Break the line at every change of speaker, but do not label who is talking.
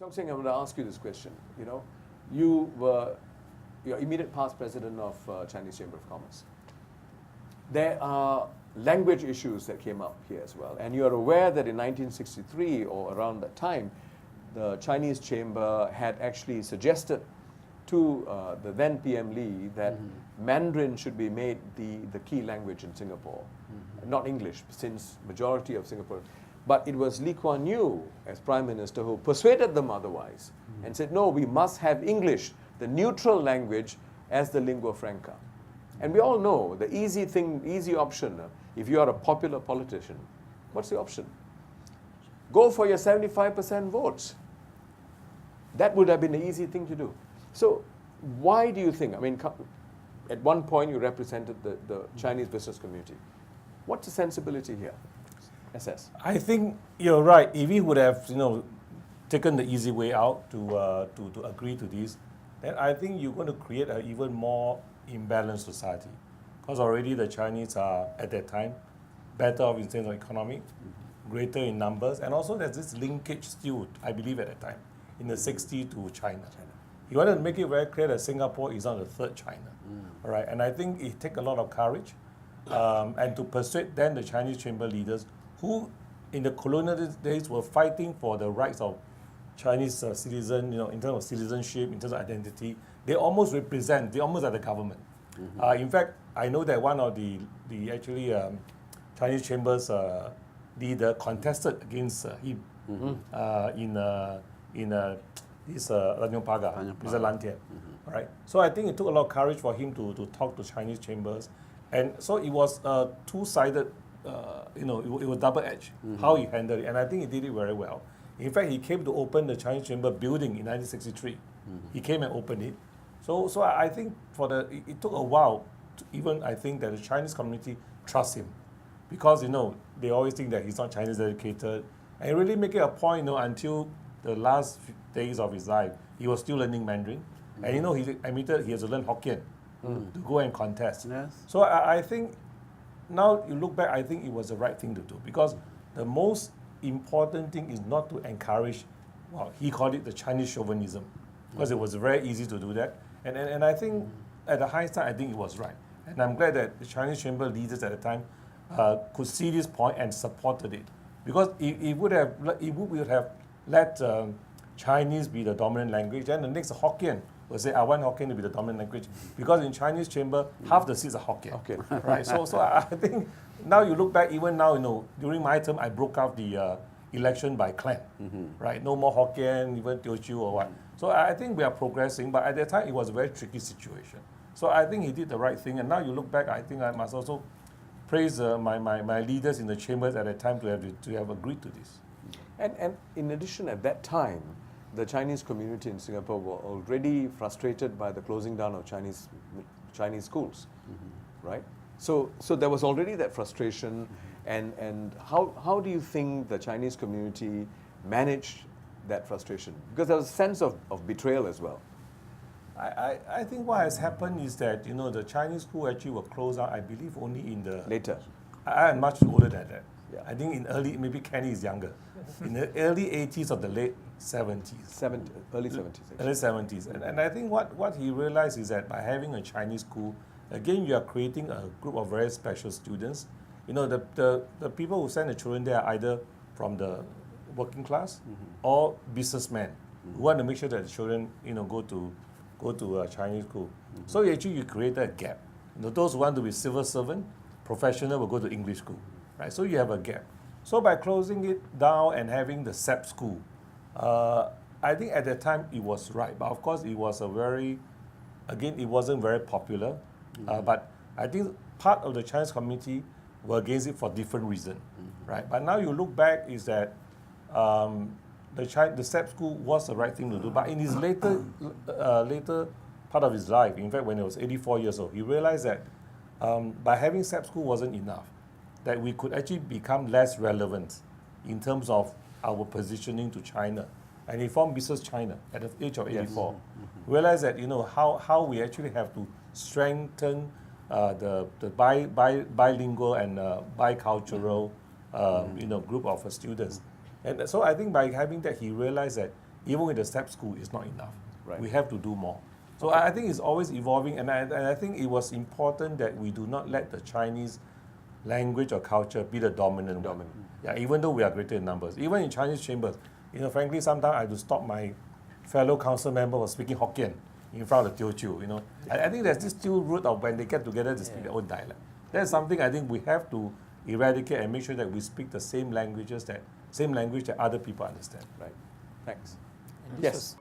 Siong Seng, I want to ask you this question. You know, you were your immediate past president of Chinese Chamber of Commerce. There are language issues that came up here as well, and you are aware that in 1963 or around that time, the Chinese Chamber had actually suggested to the then PM Lee that Mandarin should be made the key language in Singapore, not English, since majority of Singapore. But it was Lee Kuan Yew as Prime Minister who persuaded them otherwise and said, no, we must have English, the neutral language, as the lingua franca. And we all know the easy option, if you are a popular politician, what's the option? Go for your 75% votes. That would have been the easy thing to do. So why do you think, I mean, at one point you represented the Chinese business community. What's the sensibility here? SS.
I think you're right. If we would have, taken the easy way out to agree to this, then I think you're going to create an even more imbalanced society. Because already the Chinese are, at that time, better off in terms of economy, greater in numbers, and also there's this linkage still, I believe at that time, in the 60s to China. He wanted to make it very clear that Singapore is not the third China. All right? And I think it takes a lot of courage and to persuade then the Chinese chamber leaders who in the colonial days were fighting for the rights of Chinese citizens, in terms of citizenship, in terms of identity. They almost are the government. In fact, I know that one of the Chinese chambers leader contested against him in this Tanjong Pagar, Mr. Lan Tian. All right. So I think it took a lot of courage for him to talk to Chinese chambers, and so it was two-sided. It was double-edged how he handled it, and I think he did it very well. In fact, he came to open the Chinese Chamber building in 1963. He came and opened it. So I think it took a while to even I think that the Chinese community trusts him, because they always think that he's not Chinese educated, and he really make it a point until the last few days of his life he was still learning Mandarin, and he admitted he has to learn Hokkien to go and contest.
Yes.
So I think. Now you look back, I think it was the right thing to do, because the most important thing is not to encourage, he called it the Chinese chauvinism, because it was very easy to do that. And I think at the highest time, I think it was right. And I'm glad that the Chinese chamber leaders at the time could see this point and supported it. Because if we would have let Chinese be the dominant language, then the next Hokkien will say, I want Hokkien to be the dominant language. Because in Chinese chamber, half the seats are Hokkien. Okay. Right? So I think now you look back, even now, during my term, I broke out the election by clan. Right? No more Hokkien, even Teochew or what. So I think we are progressing, but at that time, it was a very tricky situation. So I think he did the right thing. And now you look back, I think I must also praise my leaders in the chambers at that time to have agreed to this.
And in addition, at that time, the Chinese community in Singapore were already frustrated by the closing down of Chinese schools, right? So there was already that frustration, and how do you think the Chinese community managed that frustration? Because there was a sense of betrayal as well.
I think what has happened is that the Chinese school actually were closed out, I believe, only in the
later.
I am much older than that.
Yeah.
I think in maybe Kenny is younger, in the early 80s or the late 70s.
Early 70s. Actually.
Early 70s. And I think what he realized is that by having a Chinese school, again, you are creating a group of very special students. The people who send the children there are either from the working class or businessmen who want to make sure that the children, go to a Chinese school. So actually you create a gap. Those who want to be civil servant, professional will go to English school. Right? So you have a gap. So by closing it down and having the SEP school, I think at that time it was right. But of course it was it wasn't very popular. But I think part of the Chinese community were against it for different reasons. Right? But now you look back is that the SEP school was the right thing to do. But in his later part of his life, in fact when he was 84 years old, he realized that by having SEP school wasn't enough, that we could actually become less relevant in terms of our positioning to China. And he formed Business China at the age of 84. Realized that how we actually have to strengthen the bilingual and bicultural group of students. And so I think by having that, he realized that even with the STEP school, is not enough.
Right.
We have to do more. So I think it's always evolving, and I think it was important that we do not let the Chinese language or culture be the dominant one. Yeah, even though we are greater in numbers. Even in Chinese chambers, frankly, sometimes I have to stop my fellow council member from speaking Hokkien in front of the Teochew, I think there's this still root of when they get together to speak their own dialect. That's something I think we have to eradicate and make sure that we speak the same language that other people understand.
Right. Thanks.
And this
Yes.
was